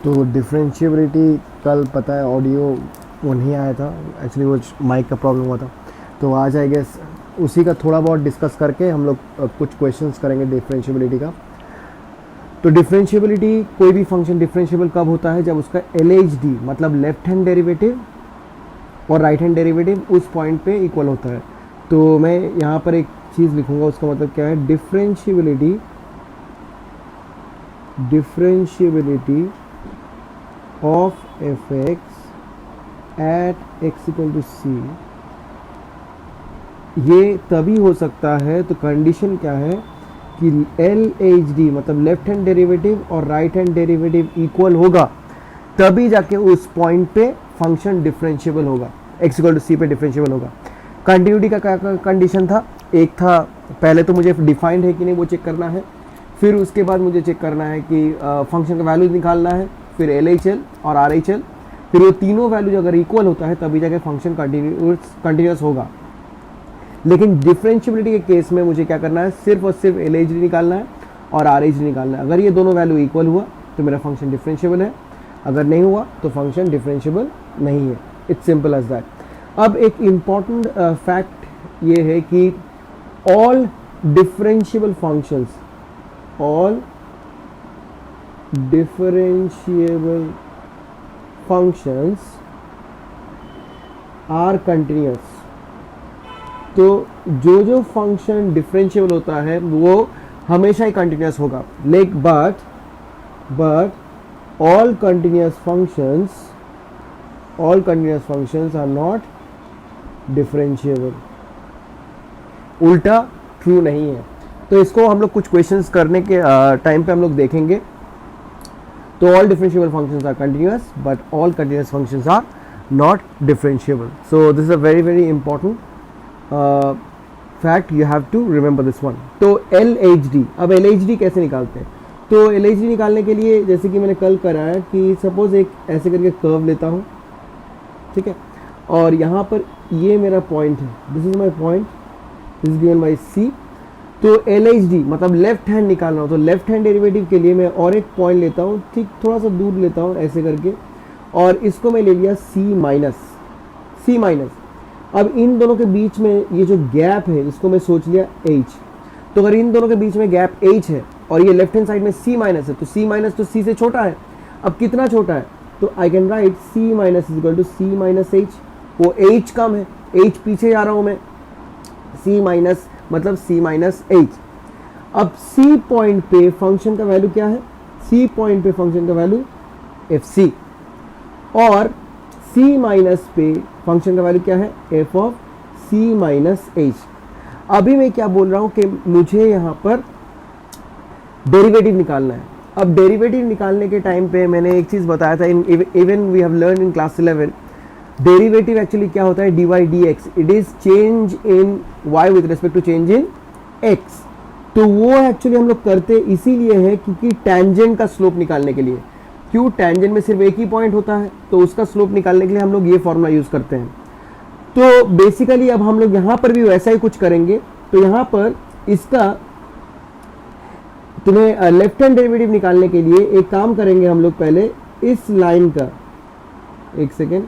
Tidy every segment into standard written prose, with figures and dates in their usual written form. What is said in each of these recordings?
तो डिफरेंशिएबिलिटी कल पता है ऑडियो वो नहीं आया था, एक्चुअली वो माइक का प्रॉब्लम हुआ था। तो आज आई गेस उसी का थोड़ा बहुत डिस्कस करके हम लोग कुछ क्वेश्चंस करेंगे डिफरेंशिएबिलिटी का। तो डिफरेंशिएबिलिटी, कोई भी फंक्शन डिफरेंशिएबल कब होता है? जब उसका LHD मतलब लेफ्ट हैंड डेरिवेटिव और राइट हैंड डेरिवेटिव उस पॉइंट पे इक्वल होता है। तो मैं यहाँ पर एक चीज़ लिखूँगा, उसका मतलब क्या है? Differentiability of fx at x equal to c, ये तभी हो सकता है। तो कंडीशन क्या है कि LHD मतलब लेफ्ट हैंड डेरिवेटिव और राइट हैंड डेरिवेटिव इक्वल होगा, तभी जाके उस पॉइंट पे फंक्शन डिफरेंशिएबल होगा, x इक्वल टू c पे डिफरेंशिएबल होगा। कंटिन्यूटी का क्या कंडीशन था? एक था, पहले तो मुझे डिफाइंड है कि नहीं वो चेक करना है, फिर उसके बाद मुझे चेक करना है कि फंक्शन का वैल्यू निकालना है, फिर LHL और RHL, फिर वो तीनों वैल्यू अगर इक्वल होता है तभी जाके फंक्शन कंटिन्यूस होगा। लेकिन डिफरेंशिएबिलिटी के केस में मुझे क्या करना है? सिर्फ और सिर्फ LHD निकालना है और RHD निकालना है। अगर ये दोनों वैल्यू इक्वल हुआ तो मेरा फंक्शन डिफरेंशिएबल है, अगर नहीं हुआ तो फंक्शन डिफरेंशिएबल नहीं है। It's simple as that. अब एक इम्पॉर्टेंट फैक्ट ये है कि all differentiable functions are continuous. तो जो फंक्शन डिफरेंशिएबल होता है वो हमेशा ही कंटिन्यूस होगा। But all continuous functions are not differentiable. उल्टा ट्रू नहीं है। तो इसको हम लोग कुछ क्वेश्चंस करने के टाइम पे हम लोग देखेंगे। तो all differentiable functions are continuous but all continuous functions are not differentiable. So this is a very very important fact, you have to remember this one. तो LHD, अब LHD कैसे निकालते हैं? तो LHD निकालने के लिए जैसे कि मैंने कल कराया कि सपोज एक ऐसे करके कर्व लेता हूँ, ठीक है, और यहाँ पर ये मेरा पॉइंट है, this is my point, this is given by C। तो LHD मतलब लेफ्ट हैंड निकालना हो तो लेफ्ट हैंड डेरिवेटिव के लिए मैं और एक पॉइंट लेता हूँ, ठीक थोड़ा सा दूर लेता हूँ ऐसे करके, और इसको मैं ले लिया C माइनस। अब इन दोनों के बीच में ये जो गैप है इसको मैं सोच लिया H। तो अगर इन दोनों के बीच में गैप H है और ये लेफ्ट हैंड साइड में C माइनस है, तो C माइनस तो C से छोटा है। अब कितना छोटा है? तो I can write C minus is equal to C minus H। वो H कम है, H पीछे जा रहा हूँ मैं, C माइनस मतलब C माइनस H। अब C पॉइंट पे फंक्शन का वैल्यू क्या है? C पॉइंट पे फंक्शन का वैल्यू FC, और C माइनस पे फंक्शन का वैल्यू क्या है? f of C minus H। अभी मैं क्या बोल रहा हूँ कि मुझे यहाँ पर डेरिवेटिव निकालना है। अब डेरिवेटिव निकालने के टाइम पे मैंने एक चीज़ बताया था, even we have learn in class 11, derivative actually क्या होता है? dy dx, it is change in y with respect to change in x। तो वो एक्चुअली हम लोग करते इसीलिए है क्योंकि टैंजेंट का स्लोप निकालने के लिए। क्यों? टैंजेंट में सिर्फ एक ही पॉइंट होता है, तो उसका स्लोप निकालने के लिए हम लोग ये फॉर्मूला यूज करते हैं। तो बेसिकली अब हम लोग यहाँ पर भी वैसा ही कुछ करेंगे। तो यहाँ पर इसका तुम्हें लेफ्ट हैंड डेरिवेटिव निकालने के लिए एक काम करेंगे हम लोग, पहले इस लाइन का, एक सेकेंड,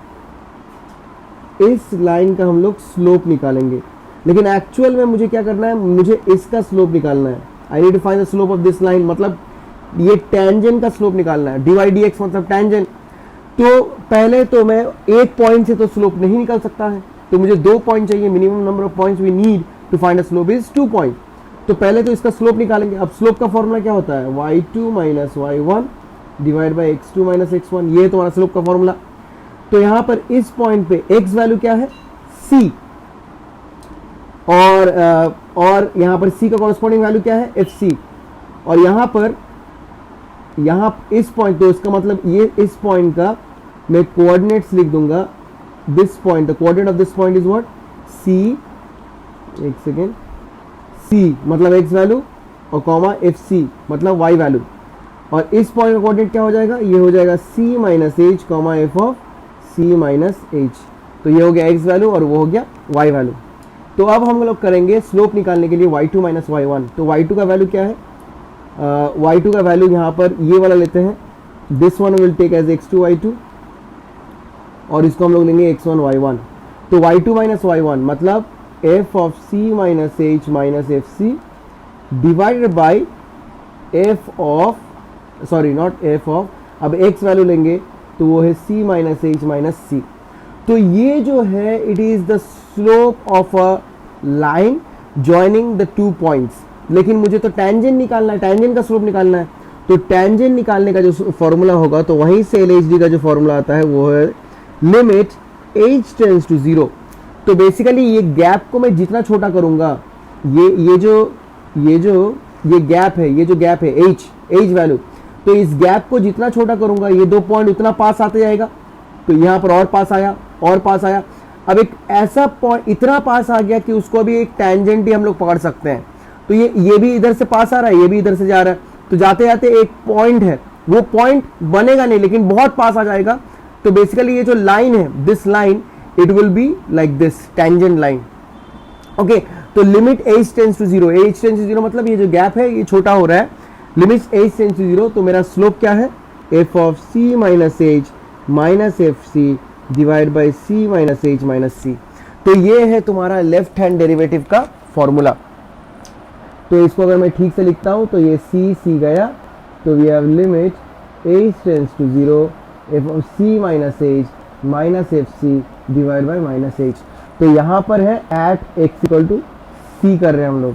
इस लाइन का हम लोग स्लोप निकालेंगे। लेकिन एक्चुअल में मुझे क्या करना है? मुझे इसका स्लोप निकालना है। I need to find the slope of this line, मतलब ये टैंजेंट का स्लोप निकालना है। dy dx मतलब टैंजेंट। तो पहले तो मैं एक पॉइंट से तो स्लोप नहीं निकाल सकता है, तो मुझे 2 पॉइंट चाहिए। Minimum number of points we need to find a slope is 2 point. तो पहले तो इसका स्लोप निकालेंगे। अब स्लोप का फॉर्मूला क्या होता है? y2 minus y1 divide by x2 minus x1, ये तुम्हारा स्लोप का फॉर्मूला। तो यहाँ पर इस पॉइंट पे x वैल्यू क्या है? C, और यहाँ पर C का कॉरेस्पॉन्डिंग वैल्यू क्या है? FC। और यहाँ इस पॉइंट, तो इसका मतलब ये इस पॉइंट का मैं कोऑर्डिनेट्स लिख दूंगा। This point, the coordinate of this point is what? C, एक सेकेंड, C मतलब x वैल्यू और कॉमा FC मतलब y वैल्यू। और इस पॉइंट का कोऑर्डिनेट क्या हो जाएगा? ये हो जाएगा C minus H comma f of C minus H। तो ये हो गया x वैल्यू और वो हो गया y वैल्यू। तो अब हम लोग करेंगे स्लोप निकालने के लिए y2 माइनस y1। तो y2 का वैल्यू क्या है? y2 का वैल्यू यहाँ पर ये वाला लेते हैं, this one will take as x2 y2 और इसको हम लोग लेंगे x1 y1। तो y2 माइनस y1 मतलब f of c minus h minus f c divided by f of sorry not f of, अब x वैल्यू लेंगे तो वो है c minus h minus c. तो ये जो है it is the slope of a line joining the two points. लेकिन मुझे तो टेंजेंट निकालना है, टेंजेंट का स्लोप निकालना है। तो टेंजेंट निकालने का जो फॉर्मूला होगा तो वहीं से LHD का जो फॉर्मूला आता है वो है लिमिट h टेंड्स टू 0। तो बेसिकली ये गैप को मैं जितना छोटा करूंगा, ये गैप है, ये जो गैप है h वैल्यू, तो इस गैप को जितना छोटा करूंगा ये दो पॉइंट उतना पास आते जाएगा। तो यहाँ पर और पास आया और पास आया। अब एक ऐसा पॉइंट इतना पास आ गया कि उसको भी एक टेंजेंट ही हम लोग पकड़ सकते हैं। तो ये भी इधर से पास आ रहा है, ये भी इधर से जा रहा है। तो जाते जाते एक पॉइंट है, वो पॉइंट बनेगा नहीं लेकिन बहुत पास आ जाएगा। तो बेसिकली ये जो लाइन है, this line it will be like this tangent line. Okay, तो limit h tends to 0, h tends to 0 मतलब ये जो गैप है ये छोटा हो रहा है। लिमिट h टेंड्स टू 0, तो मेरा स्लोप क्या है, f of c minus h minus f c divide by c minus h minus c। तो ये है तुम्हारा लेफ्ट हैंड डेरिवेटिव का फॉर्मूला। तो इसको अगर मैं ठीक से लिखता हूं तो ये c गया, तो we have limit h tends to 0 f of c minus h minus f c divide by minus h। तो यहाँ पर है at x equal to c कर रहे हैं हम लोग,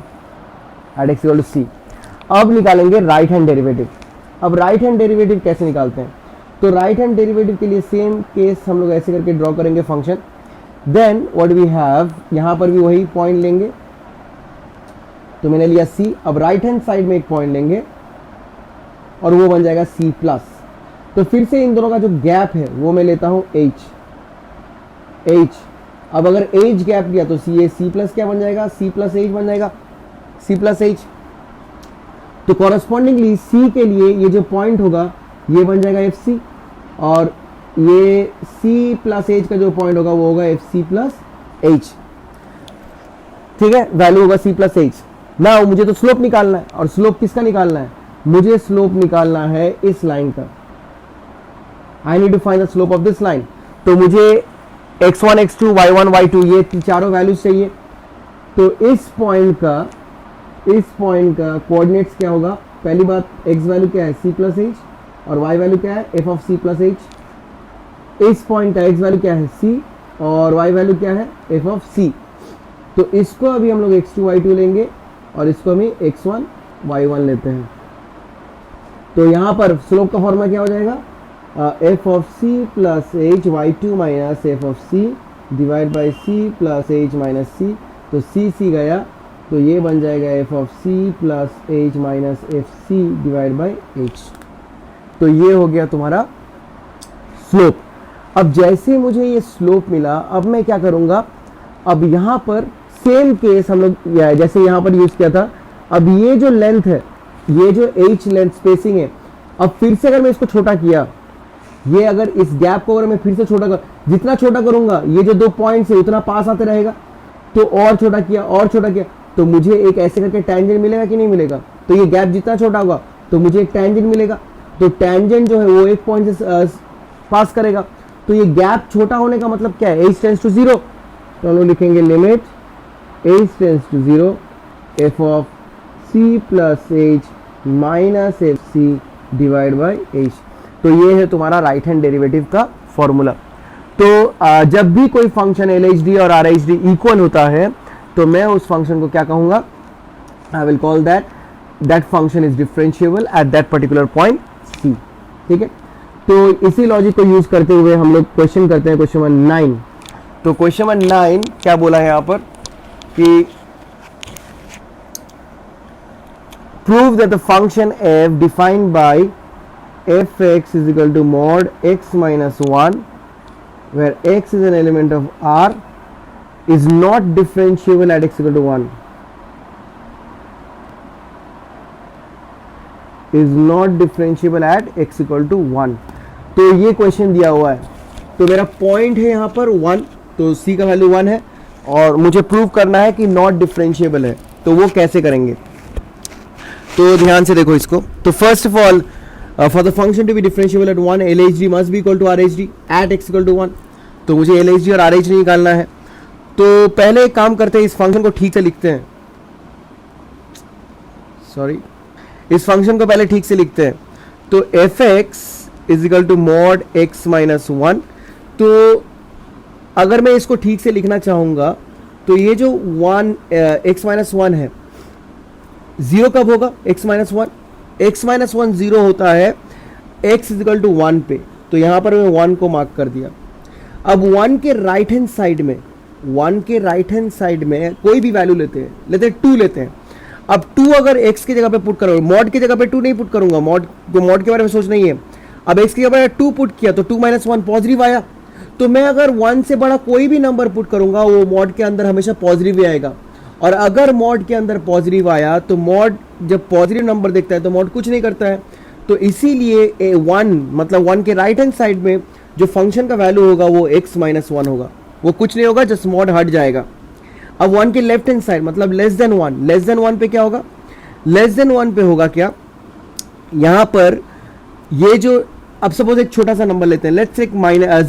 at x equal to c। अब निकालेंगे राइट हैंड डेरिवेटिव। अब राइट हैंड डेरिवेटिव कैसे निकालते हैं, तो राइट हैंड डेरिवेटिव के लिए सेम केस हम लोग ऐसे करके ड्रॉ करेंगे function. Then what we have, यहाँ पर भी वही पॉइंट लेंगे, तो मैंने लिया c। अब राइट हैंड साइड में एक पॉइंट लेंगे और वो बन जाएगा c प्लस। तो फिर से इन दोनों का जो गैप है वो मैं लेता हूँ h। अब अगर h गैप लिया तो ये c प्लस क्या बन जाएगा, c प्लस h बन जाएगा, c प्लस h। तो कॉरस्पॉन्डिंगली c के लिए ये जो पॉइंट होगा ये बन जाएगा एफ सी, और ये c प्लस h का जो पॉइंट होगा वो होगा एफ सी प्लस h। ठीक है, वैल्यू होगा c प्लस h। ना मुझे तो स्लोप निकालना है, और स्लोप किसका निकालना है, मुझे स्लोप निकालना है इस लाइन का। I need to find the slope of this line. तो मुझे x1 x2 y1 y2 ये चारों वैल्यूज चाहिए। तो इस पॉइंट का कोऑर्डिनेट्स क्या होगा, पहली बात x वैल्यू क्या है c प्लस h, और y वैल्यू क्या है f of c plus h। इस पॉइंट का x वैल्यू क्या है c, और y वैल्यू क्या है f ऑफ c। तो इसको अभी हम लोग x2 y2 लेंगे और इसको हम x1 y1 लेते हैं। तो यहाँ पर स्लोप का फॉर्मूला क्या हो जाएगा, f of c plus h y2 minus f of c divide by c plus h minus c। तो c गया, तो ये बन जाएगा f of c plus h minus f c divide by h। तो ये हो गया तुम्हारा स्लोप। अब जैसे मुझे ये स्लोप मिला, अब मैं क्या करूँगा, अब यहाँ पर सेम केस हम लोग जैसे यहाँ पर यूज़ किया था। अब ये जो लेंथ है, ये जो h लेंथ स्पेसिंग है, अब फिर से अगर मैं इसको छोटा किया, ये अगर इस गैप को अगर मैं फिर से छोटा कर, जितना छोटा करूंगा ये जो दो पॉइंट्स है उतना पास आते रहेगा। तो और छोटा किया और छोटा किया, तो मुझे एक ऐसे करके टेंजेंट मिलेगा कि नहीं मिलेगा। तो ये गैप जितना छोटा होगा तो मुझे एक टेंजेंट मिलेगा। तो टेंजेंट जो है वो एक पॉइंट से पास करेगा। तो ये गैप छोटा होने का मतलब क्या है, h टेंड्स टू 0। तो हम लोग लिखेंगे limit h tends to 0 f of c plus h minus f c divide by h। तो ये है तुम्हारा राइट हैंड डेरिवेटिव का फॉर्मूला। तो जब भी कोई फंक्शन LHD और RHD इक्वल होता है तो मैं उस फंक्शन को क्या कहूँगा, I will call that function is differentiable at that particular point C। ठीक है, तो इसी लॉजिक को यूज करते हुए हम लोग क्वेश्चन करते हैं, क्वेश्चन नंबर 9। तो क्वेश्चन नंबर 9 क्या बोला है यहाँ पर कि prove that the function f defined by fx is equal to mod x minus 1 where x is an element of R is not differentiable at x equal to 1, is not differentiable at x equal to 1। तो ये question दिया हुआ है, तो मेरा point है यहाँ पर 1, तो c का वैल्यू 1 है और मुझे प्रूव करना है कि नॉट डिफरेंशिएबल है। तो वो कैसे करेंगे, तो ध्यान से देखो इसको। तो first of all for the function to be differentiable at 1 LHD must be equal to RHD at x equal to 1। तो मुझे LHD और RHD निकालना है। तो पहले एक काम करते हैं, इस फंक्शन को ठीक से लिखते हैं। सॉरी, इस फंक्शन को पहले ठीक से लिखते हैं। तो fx is equal to mod x minus 1। तो अगर मैं इसको ठीक से लिखना चाहूंगा तो ये जो 1 x माइनस 1 है, जीरो कब होगा? x minus 1, x minus 1 zero होता है x इज इक्वल टू 1 पे। तो यहां पर मैं 1 को मार्क कर दिया। अब 1 के राइट हैंड साइड में, 1 के राइट हैंड साइड में कोई भी वैल्यू लेते हैं 2 लेते हैं। अब 2 अगर x की जगह पे पुट करोगे, मॉड की जगह पे 2 नहीं पुट करूंगा, मॉड के बारे में सोच नहीं है। अब x की जगह पे 2 पुट किया तो 2 माइनस 1 पॉजिटिव आया। तो मैं अगर 1 से बड़ा कोई भी नंबर पुट करूंगा वो मॉड के अंदर हमेशा पॉजिटिव ही आएगा। और अगर मॉड के अंदर पॉजिटिव आया तो मॉड जब पॉजिटिव नंबर देखता है तो मॉड कुछ नहीं करता है। तो इसीलिए 1 मतलब 1 के राइट हैंड साइड में जो फंक्शन का वैल्यू होगा वो x माइनस 1 होगा, वो कुछ नहीं होगा, जस्ट मॉड हट जाएगा। अब 1 के लेफ्ट हैंड साइड मतलब लेस देन 1 पे क्या होगा? लेस देन 1 पे होगा क्या? यहां पर ये जो, अब सपोज एक छोटा सा नंबर लेते हैं, लेट्स एक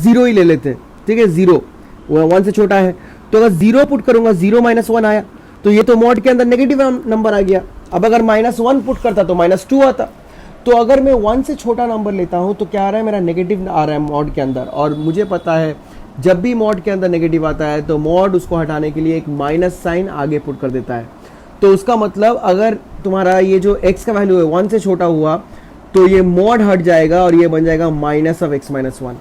जीरो ही ले लेते हैं, ठीक है, जीरो 1 से छोटा है। तो अगर जीरो पुट करूंगा, 0 माइनस 1 आया, तो ये तो मॉड के अंदर नेगेटिव नंबर आ गया। अब अगर माइनस 1 पुट करता तो माइनस 2 आता। तो अगर मैं 1 से छोटा नंबर लेता हूं तो क्या आ रहा है? मेरा नेगेटिव आ रहा है मॉड के अंदर। और मुझे पता है जब भी मॉड के अंदर नेगेटिव आता है तो मॉड उसको हटाने के लिए एक माइनस साइन आगे पुट कर देता है। तो उसका मतलब अगर तुम्हारा ये जो x का वैल्यू है 1 से छोटा हुआ तो ये मॉड हट जाएगा और ये बन जाएगा माइनस ऑफ x माइनस 1।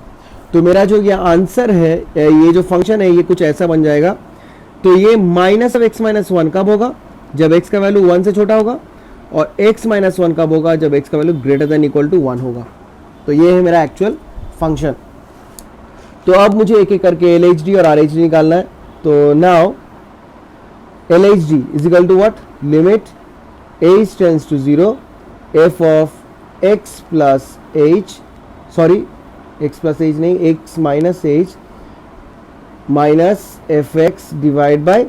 तो मेरा जो ये आंसर है, ये जो फंक्शन है, ये कुछ ऐसा बन जाएगा। तो ये माइनस ऑफ x माइनस 1 कब होगा? जब x का वैल्यू 1 से छोटा होगा। और x माइनस 1 कब होगा? जब x का value greater than equal to 1 होगा। तो ये है मेरा एक्चुअल फंक्शन। तो अब मुझे एक एक करके LHD और RHD निकालना है। तो now LHD is equal to what? Limit h tends to 0 f of x plus h, sorry x plus h नहीं, x minus h minus f x divide by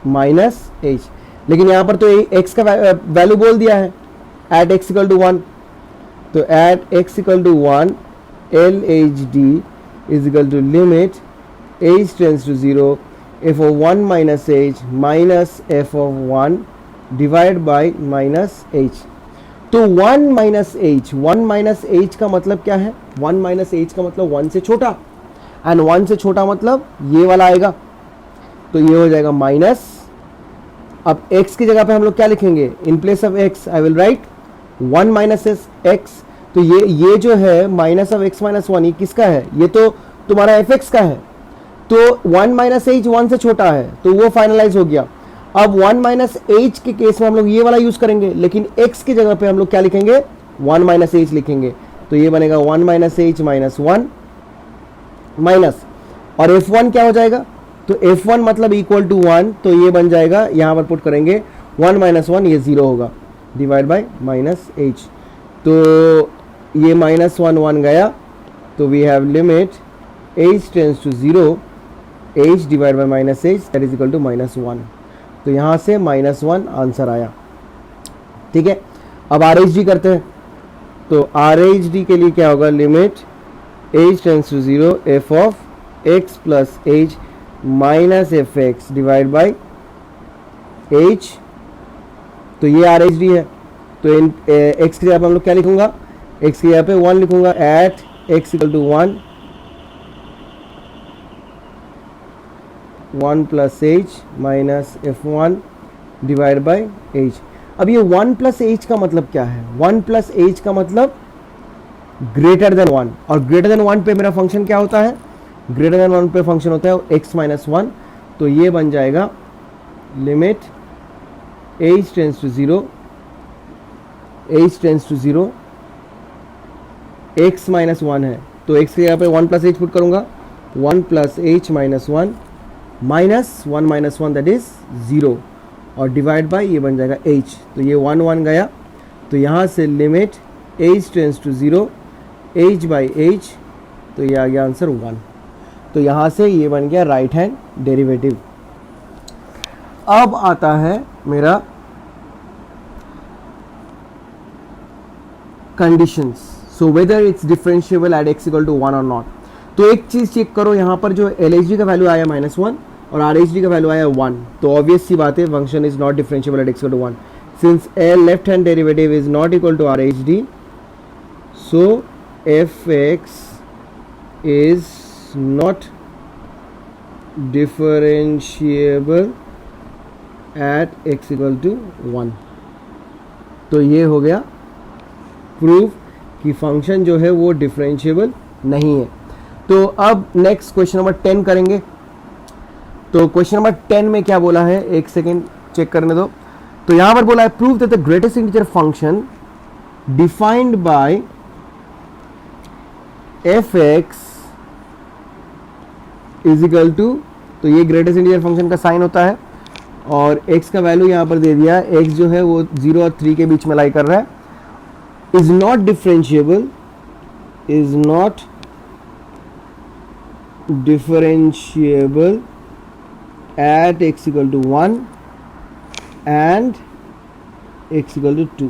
minus h। लेकिन यहां पर तो x का value बोल दिया है at x equal to 1। तो at x equal to 1 LHD is equal to limit h tends to 0 f of 1 minus h minus f of 1 divided by minus h। तो 1 minus h का मतलब क्या है? 1 minus h का मतलब 1 से छोटा, एंड 1 से छोटा मतलब ये वाला आएगा। तो ये हो जाएगा माइनस। अब x की जगह पे हम लोग क्या लिखेंगे? In place of x I will write 1 minus x। तो ये जो है माइनस ऑफ x माइनस 1, ये किसका है? ये तो तुम्हारा fx का है। तो 1 माइनस h 1 से छोटा है तो वो फाइनलाइज हो गया। अब 1 माइनस h के केस में हम लोग ये वाला यूज करेंगे, लेकिन x की जगह पे हम लोग क्या लिखेंगे? 1 माइनस h लिखेंगे। तो ये बनेगा 1 माइनस h माइनस 1 माइनस, और f1 क्या हो जाएगा? तो f1 मतलब इक्वल टू 1। तो ये बन जाएगा, यहाँ पर पुट करेंगे 1 माइनस 1, ये 0 होगा, डिवाइड बाई माइनस h। तो ये माइनस 1 गया। तो we have limit h tends to 0 h divide by minus h that is equal to minus 1। तो यहाँ से माइनस 1 आंसर आया। ठीक है, अब RHD करते हैं। तो RHD के लिए क्या होगा? Limit h tends to 0 f of x plus h minus f x divide by h। तो ये RHD है। तो इन x की जगह पे हम लोग क्या लिखूंगा? x की जगह पे 1 लिखूंगा at x equal to 1 plus h minus f1 divide by h। अब ये 1 प्लस h का मतलब क्या है? 1 प्लस h का मतलब ग्रेटर देन 1, और ग्रेटर देन 1 पे मेरा फंक्शन क्या होता है? ग्रेटर देन 1 पे फंक्शन होता है x माइनस 1। तो ये बन जाएगा limit h tends to 0 x minus 1 है। तो x की जगह पे 1 प्लस h पुट करूंगा, 1 plus h minus 1 minus 1 minus 1 that is 0, और डिवाइड बाई ये बन जाएगा h। तो ये 1 गया। तो यहाँ से limit h tends to 0 h by h। तो ये आ गया आंसर 1। तो यहाँ से ये बन गया राइट हैंड डेरिवेटिव। अब आता है मेरा conditions, so whether it's differentiable at x equal to 1 और नॉट। तो एक चीज़ चेक करो, यहाँ पर जो LHD का वैल्यू आया -1 और RHD का वैल्यू आया 1, तो ऑब्वियस सी बात है function is not differentiable at x equal to 1। Since L left hand derivative is not equal to RHD, so fx is not differentiable at x equal to 1। तो ये हो गया प्रूफ कि फंक्शन जो है वो डिफरेंशिएबल नहीं है। तो अब नेक्स्ट क्वेश्चन नंबर 10 करेंगे। तो क्वेश्चन नंबर 10 में क्या बोला है, एक सेकेंड चेक करने दो। तो यहां पर बोला है prove that the greatest integer function defined by fx is equal to, तो ये ग्रेटेस्ट इंटीजर फंक्शन का साइन होता है और x का वैल्यू यहां पर दे दिया, x जो है वो 0 और 3 के बीच में लाई कर रहा है, is not differentiable, is not differentiable at x equal to 1 and x equal to 2।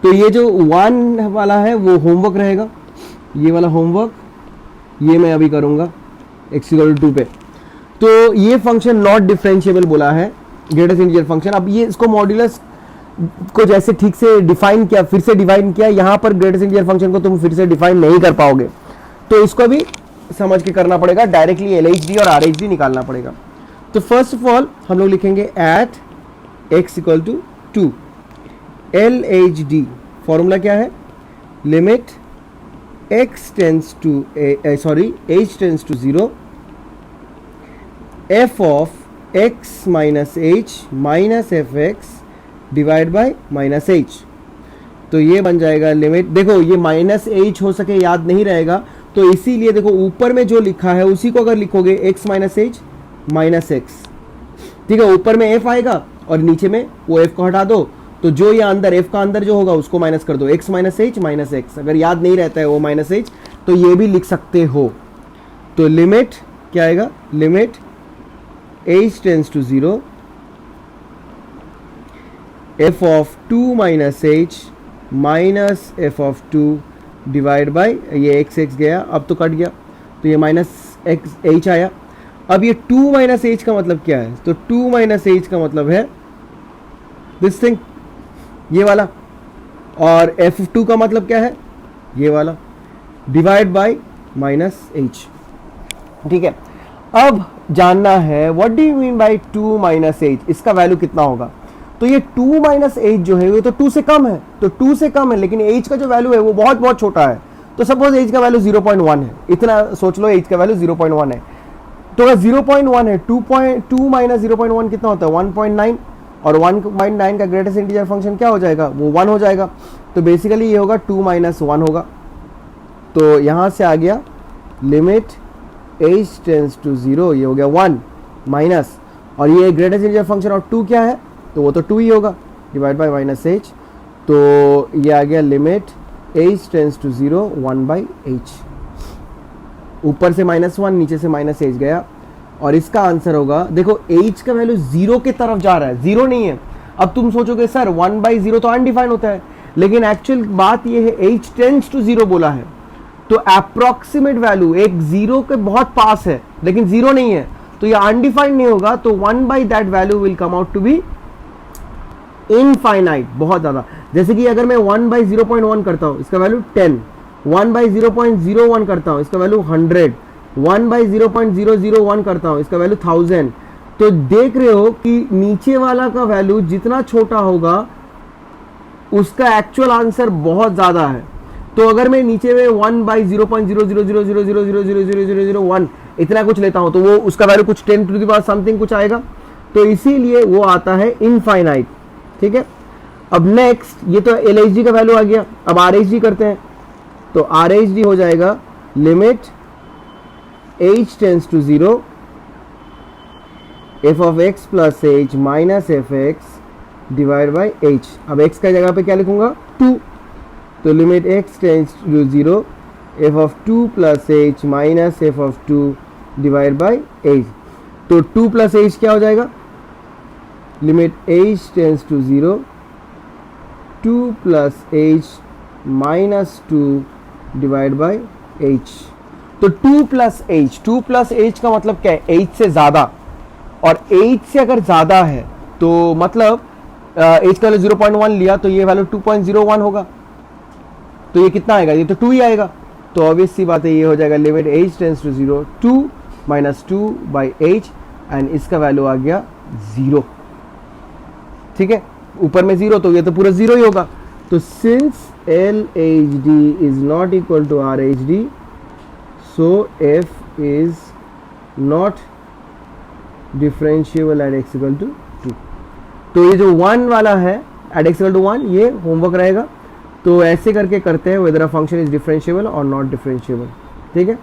तो ये जो 1 वाला है वो होमवर्क रहेगा, ये वाला होमवर्क ये मैं अभी करूंगा x इक्वल टू 2 पे। तो ये फंक्शन नॉट डिफरेंशिएबल बोला है ग्रेटेस्ट इंटीजर फंक्शन। अब ये इसको मॉड्यूलस को जैसे ठीक से डिफाइन किया, फिर से डिफाइन किया, यहाँ पर ग्रेटेस्ट इंटीजर फंक्शन को तुम फिर से डिफाइन नहीं कर पाओगे, तो इसको भी समझ के करना पड़ेगा, डायरेक्टली LHD और RHD निकालना पड़ेगा। तो फर्स्ट ऑफ ऑल हम लोग लिखेंगे at x equal to 2, LHD formula क्या है, limit h tends to 0 f of x minus h minus fx divide by minus h। तो ये बन जाएगा लिमिट, देखो ये माइनस h हो सके याद नहीं रहेगा, तो इसीलिए देखो ऊपर में जो लिखा है उसी को अगर लिखोगे x minus h minus x, ठीक है, ऊपर में f आएगा और नीचे में वो f को हटा दो, तो जो ये अंदर f का अंदर जो होगा उसको माइनस कर दो, x minus h minus x। अगर याद नहीं रहता है वो माइनस h तो ये भी लिख सकते हो। तो लिमिट क्या आएगा, limit h tends to 0 f of 2 minus h minus f of 2 divide by, ये x गया अब तो कट गया, तो ये माइनस h आया। अब ये 2 माइनस h का मतलब क्या है, तो 2 माइनस h का मतलब है दिस थिंग, ये वाला, और f2 का मतलब क्या है, ये वाला, डिवाइड बाय माइनस h। ठीक है, अब जानना है what do you mean by 2 minus h, इसका वैल्यू कितना होगा। तो ये 2 माइनस h जो है ये तो 2 से कम है, तो 2 से कम है, लेकिन h का जो वैल्यू है वो बहुत बहुत छोटा है। तो सपोज h का वैल्यू 0.1 है, इतना सोच लो, h का वैल्यू 0.1 है। तो अगर 0.1 है, 2 माइनस 0.1 कितना होता है, 1.9, और 1.9 का ग्रेटेस्ट इंटीजर फंक्शन क्या हो जाएगा, वो 1 हो जाएगा। तो बेसिकली ये होगा 2 माइनस 1 होगा। तो यहाँ से आ गया लिमिट h टेंस टू 0, ये हो गया 1 माइनस, और ये ग्रेटेस्ट इंटीजर फंक्शन और 2 क्या है, तो वो तो 2 ही होगा, डिवाइड बाय माइनस h। तो ये आ गया limit h tends to 0 1 by h, ऊपर से -1 नीचे से -h गया, और इसका आंसर होगा, देखो h का वैल्यू 0 की तरफ जा रहा है, 0 नहीं है। अब तुम सोचोगे सर 1/0 तो अनडिफाइंड होता है, लेकिन एक्चुअल बात ये है h टेंस टू 0 बोला है, तो अप्रोक्सीमेट वैल्यू एक 0 के बहुत पास है, लेकिन 0 नहीं है, तो ये अनडिफाइंड नहीं होगा, तो 1 by that value will come out to be infinite, बहुत ज्यादा। जैसे कि अगर मैं 1/0.1 करता हूं, इसका वैल्यू 10, 1/0.01 करता हूं, इसका वैल्यू 100, 1/0.001 करता हूं, इसका वैल्यू 1000। तो देख रहे हो कि नीचे वाला का वैल्यू जितना छोटा होगा उसका एक्चुअल आंसर बहुत ज्यादा है। तो अगर मैं नीचे में 1/0.00000000001 इतना कुछ लेता हूं, तो वो उसका वैल्यू कुछ 10 टू द पावर समथिंग कुछ आएगा, तो इसीलिए वो आता है इनफाइनाइट। ठीक है, अब नेक्स्ट, ये तो LHD का वैल्यू आ गया, अब RHD करते हैं। तो RHD हो जाएगा limit h tends to 0 f of x plus h minus fx divide by h। अब x का जगह पे क्या लिखूंगा, 2, तो limit x tends to 0 f of 2 plus h minus f of 2 divide by h। तो 2 प्लस h क्या हो जाएगा, limit h tends to 0 2 plus h -2 divide by h। तो 2 प्लस h का मतलब क्या है, h से ज़्यादा, और h से अगर ज़्यादा है तो मतलब h का वैल्यू 0.1 लिया तो ये वैल्यू 2.01 होगा, तो ये कितना आएगा, ये तो 2 ही आएगा। तो ऑब्वियस सी बात है, ये हो जाएगा limit h tends to 0 2 -2 by h, and इसका वैल्यू आ गया 0। ठीक है, ऊपर में 0 तो ये तो पूरा 0 ही होगा। तो since LHD is not equal to RHD, so f is not differentiable at x equal to 2। तो ये जो 1 वाला है एट x इक्वल टू 1, ये होमवर्क रहेगा। तो ऐसे करके करते हैं weather a function is differentiable और नॉट डिफरेंशिएबल। ठीक है।